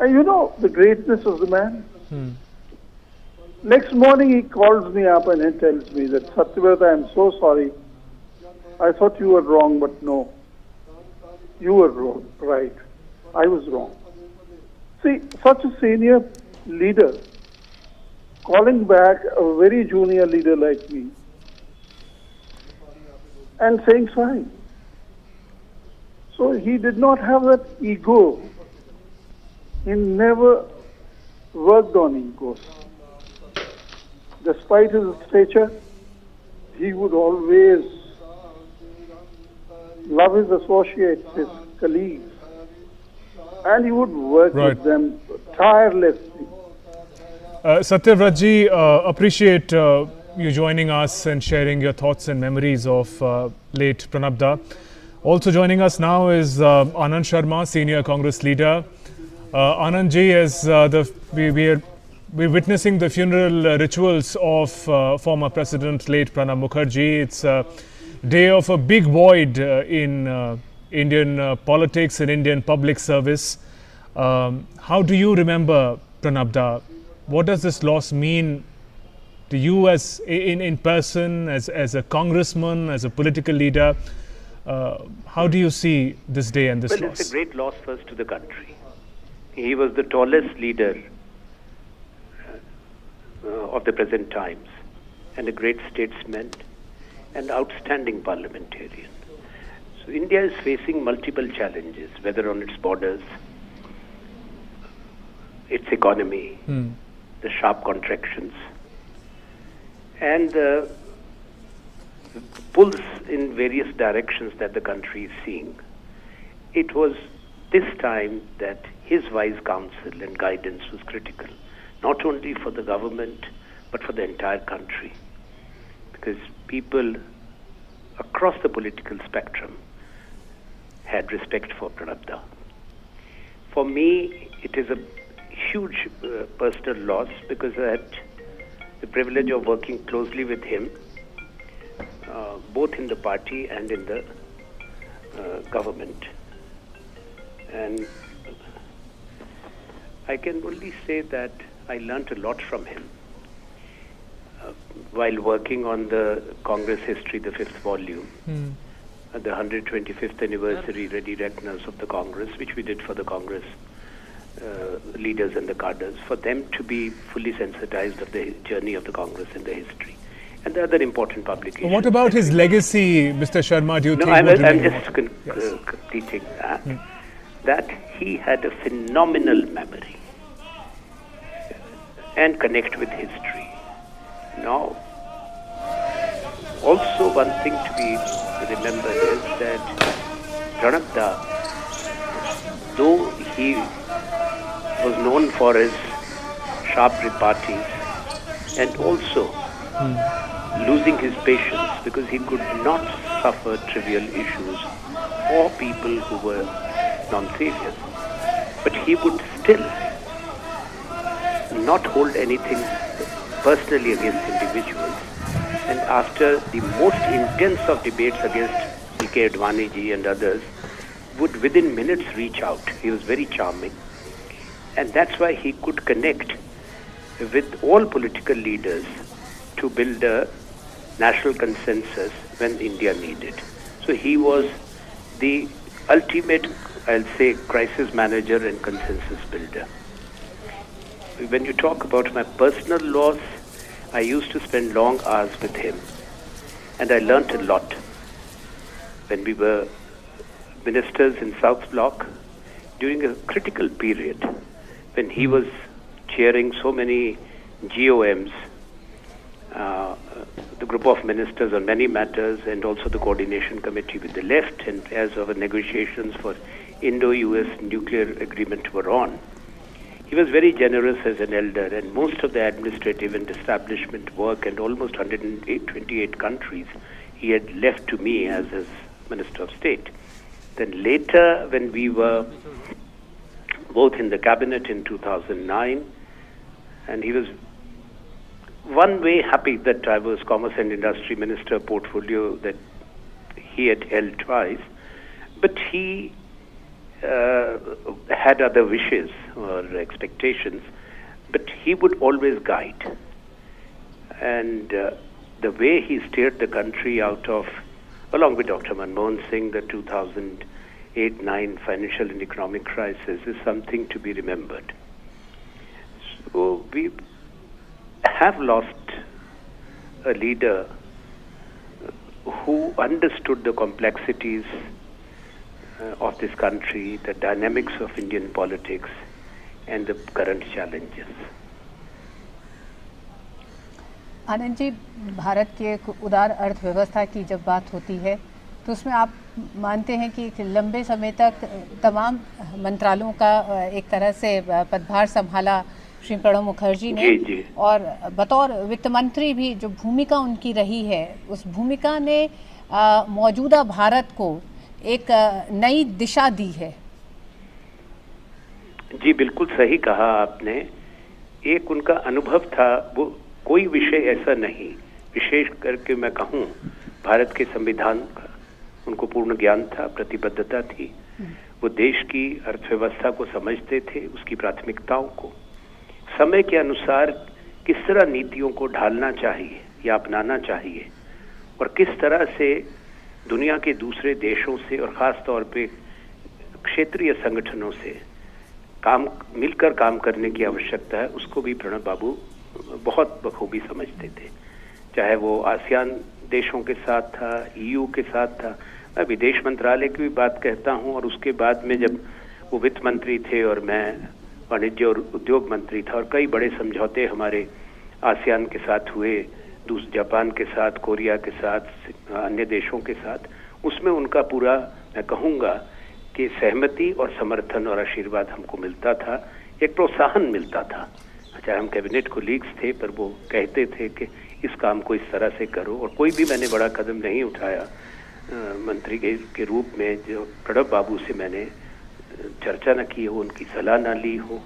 And you know the greatness of the man? Hmm. Next morning he calls me up and he tells me that, Satyavrata, I'm so sorry. I thought you were wrong, but no. You were wrong, right. I was wrong. See, such a senior leader calling back a very junior leader like me and saying sorry. So he did not have that ego. He never worked on egos. Despite his stature, he would always love his associates, his colleagues, and he would work with them tirelessly. Satyavrat ji, appreciate you joining us and sharing your thoughts and memories of late Pranab Da. Also joining us now is Anand Sharma, senior Congress leader. Anand ji, as we're witnessing the funeral rituals of former President late Pranab Mukherjee. It's a day of a big void in Indian politics and Indian public service. How do you remember Pranab Da? What does this loss mean to you as in person, as a congressman, as a political leader? How do you see this day and this loss? Well, it's a great loss first to the country. He was the tallest leader of the present times, and a great statesman and outstanding parliamentarian. So India is facing multiple challenges, whether on its borders, its economy, the sharp contractions, and the pulls in various directions that the country is seeing. It was this time that his wise counsel and guidance was critical, not only for the government, but for the entire country. Because people across the political spectrum had respect for Pranab Da. For me, it is a huge personal loss because I had the privilege of working closely with him, both in the party and in the government. And I can only say that I learnt a lot from him. While working on the Congress History, the 5th volume, at the 125th anniversary ready reckoners of the Congress, which we did for the Congress leaders and the cadres, for them to be fully sensitized of the journey of the Congress and the history. And the other important publications. What about his legacy, Mr. Sharma? Do you think? I'm just completing that. That he had a phenomenal memory and connect with history. Now, also one thing to be remembered is that Pranab Da, though he was known for his sharp repartees and also losing his patience because he could not suffer trivial issues or people who were non-serious. But he would still not hold anything personally against individuals. And after the most intense of debates against L.K. Advani ji and others, would within minutes reach out. He was very charming. And that's why he could connect with all political leaders to build a national consensus when India needed. So he was the ultimate, I'll say, crisis manager and consensus builder. When you talk about my personal loss, I used to spend long hours with him, and I learnt a lot. When we were ministers in South Block, during a critical period, when he was chairing so many GOMs, the group of ministers on many matters, and also the coordination committee with the left, and as our negotiations for Indo-US nuclear agreement were on, he was very generous as an elder, and most of the administrative and establishment work and almost 128 countries he had left to me as his Minister of State. Then later, when we were both in the cabinet in 2009, and he was one way happy that I was Commerce and Industry Minister portfolio that he had held twice, but he had other wishes or expectations, but he would always guide. And the way he steered the country out of, along with Dr. Manmohan Singh, the 2008-9 financial and economic crisis is something to be remembered. So we have lost a leader who understood the complexities of this country, the dynamics of Indian politics, and the current challenges. Anand ji, Bharat की एक उदार अर्थव्यवस्था की जब बात होती है तो उसमें आप मानते हैं कि लंबे समय तक तमाम मंत्रालयों का एक तरह से पदभार संभाला श्री प्रणब मुखर्जी ने, जी। और बतौर वित्त मंत्री भी जो भूमिका उनकी रही है, उस भूमिका ने मौजूदा भारत को एक नई दिशा दी है। जी बिल्कुल सही कहा आपने। एक उनका अनुभव था, वो कोई विषय ऐसा नहीं, विशेष करके मैं कहूँ भारत के संविधान का उनको पूर्ण ज्ञान था, प्रतिबद्धता थी। वो देश की अर्थव्यवस्था को समझते थे, उसकी प्राथमिकताओं को, समय के अनुसार किस तरह नीतियों को ढालना चाहिए या अपनाना चाहिए, और किस तरह से दुनिया के दूसरे देशों से और ख़ास तौर पे क्षेत्रीय संगठनों से मिलकर काम करने की आवश्यकता है, उसको भी प्रणब बाबू बहुत बखूबी समझते थे। चाहे वो आसियान देशों के साथ था, EU के साथ था। मैं विदेश मंत्रालय की भी बात कहता हूँ, और उसके बाद में जब वो वित्त मंत्री थे और मैं वाणिज्य और उद्योग मंत्री था, और कई बड़े समझौते हमारे आसियान के साथ हुए, जापान के साथ, कोरिया के साथ, अन्य देशों के साथ, उसमें उनका पूरा, मैं कहूँगा कि सहमति और समर्थन और आशीर्वाद हमको मिलता था, एक प्रोत्साहन मिलता था। चाहे हम कैबिनेट कोलीग्स थे, पर वो कहते थे कि इस काम को इस तरह से करो। और कोई भी मैंने बड़ा कदम नहीं उठाया मंत्री के रूप में जो प्रणब बाबू से मैंने चर्चा न की हो, उनकी सलाह न ली हो,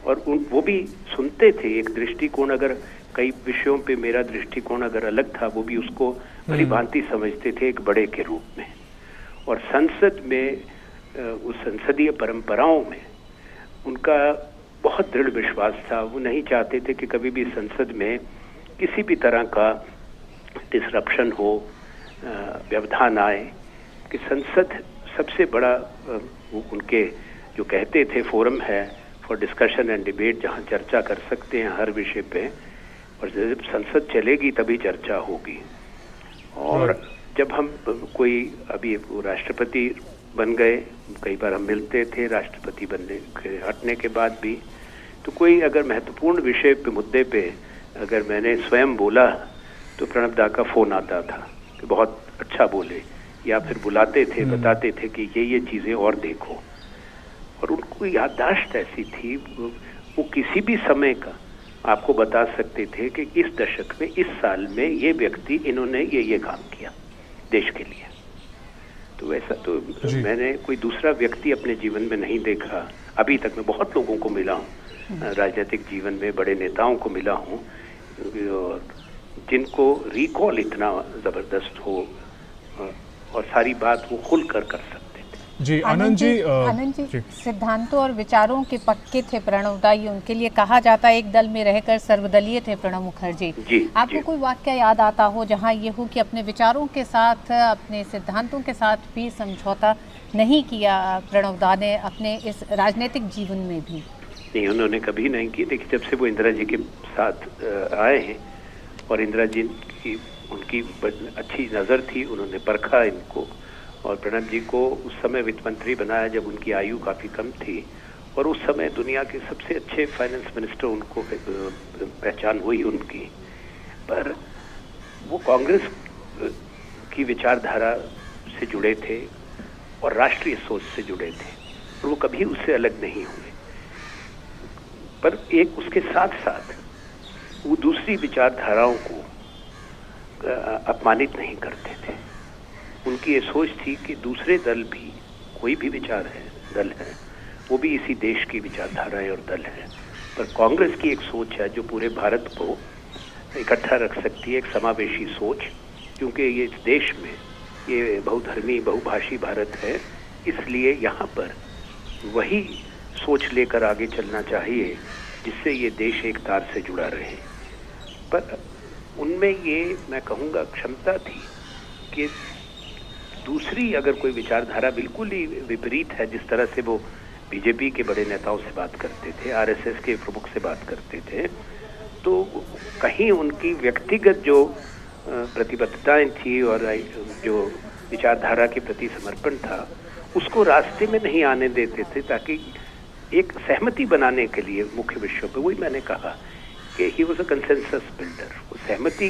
और वो भी सुनते थे। एक दृष्टिकोण, अगर कई विषयों पे मेरा दृष्टिकोण अगर अलग था, वो भी उसको भली भांति समझते थे एक बड़े के रूप में। और संसद में, उस संसदीय परंपराओं में उनका बहुत दृढ़ विश्वास था। वो नहीं चाहते थे कि कभी भी संसद में किसी भी तरह का डिसरप्शन हो, व्यवधान आए, कि संसद सबसे बड़ा उनके जो कहते थे फोरम है फॉर डिस्कशन एंड डिबेट, जहां चर्चा कर सकते हैं हर विषय पे, और जब संसद चलेगी तभी चर्चा होगी। और जब हम कोई, अभी वो राष्ट्रपति बन गए, कई बार हम मिलते थे राष्ट्रपति बनने के हटने के बाद भी, तो कोई अगर महत्वपूर्ण विषय पे, मुद्दे पे अगर मैंने स्वयं बोला तो प्रणब दा का फोन आता था कि बहुत अच्छा बोले, या फिर बुलाते थे, बताते थे कि ये चीजें और देखो। और उनको याददाश्त ऐसी थी, वो किसी भी समय का आपको बता सकते थे कि इस दशक में, इस साल में ये व्यक्ति, इन्होंने ये काम किया देश के लिए। तो वैसा तो मैंने कोई दूसरा व्यक्ति अपने जीवन में नहीं देखा। अभी तक मैं बहुत लोगों को मिला हूँ, राजनीतिक जीवन में बड़े नेताओं को मिला हूँ, जिनको रिकॉल इतना जबरदस्त हो और सारी बात वो खुल कर सकते थे। जी आनंद जी, सिद्धांतों और विचारों के पक्के थे प्रणब दा। उनके लिए कहा जाता है एक दल में रहकर सर्वदलीय थे प्रणब मुखर्जी। आपको कोई वाक्य याद आता हो जहां ये हो कि अपने विचारों के साथ, अपने सिद्धांतों के साथ भी समझौता नहीं किया प्रणब दा ने अपने इस राजनीतिक जीवन में भी? नहीं, उन्होंने कभी नहीं की। देखिए, जब से वो इंदिरा जी के साथ आए हैं, और इंदिरा जी की उनकी अच्छी नज़र थी, उन्होंने परखा इनको, और प्रणब जी को उस समय वित्त मंत्री बनाया जब उनकी आयु काफ़ी कम थी, और उस समय दुनिया के सबसे अच्छे फाइनेंस मिनिस्टर उनको पहचान हुई उनकी। पर वो कांग्रेस की विचारधारा से जुड़े थे और राष्ट्रीय सोच से जुड़े थे, और वो कभी उससे अलग नहीं हुए। पर एक उसके साथ साथ वो दूसरी विचारधाराओं को अपमानित नहीं करते थे। उनकी ये सोच थी कि दूसरे दल भी, कोई भी दल है, वो भी इसी देश की विचारधाराएं और दल है, पर कांग्रेस की एक सोच है जो पूरे भारत को इकट्ठा रख सकती है, एक समावेशी सोच, क्योंकि ये इस देश में ये बहुधर्मी बहुभाषी भारत है, इसलिए यहाँ पर वही सोच लेकर आगे चलना चाहिए जिससे ये देश एक तार से जुड़ा रहे। पर उनमें ये मैं कहूँगा क्षमता थी कि दूसरी अगर कोई विचारधारा बिल्कुल ही विपरीत है, जिस तरह से वो बीजेपी के बड़े नेताओं से बात करते थे, आरएसएस के प्रमुख से बात करते थे, तो कहीं उनकी व्यक्तिगत जो प्रतिबद्धताएं थी और जो विचारधारा के प्रति समर्पण था उसको रास्ते में नहीं आने देते थे, ताकि एक सहमति बनाने के लिए मुख्य विषयों पे, वही मैंने कहा कि he was a consensus builder, वो सहमति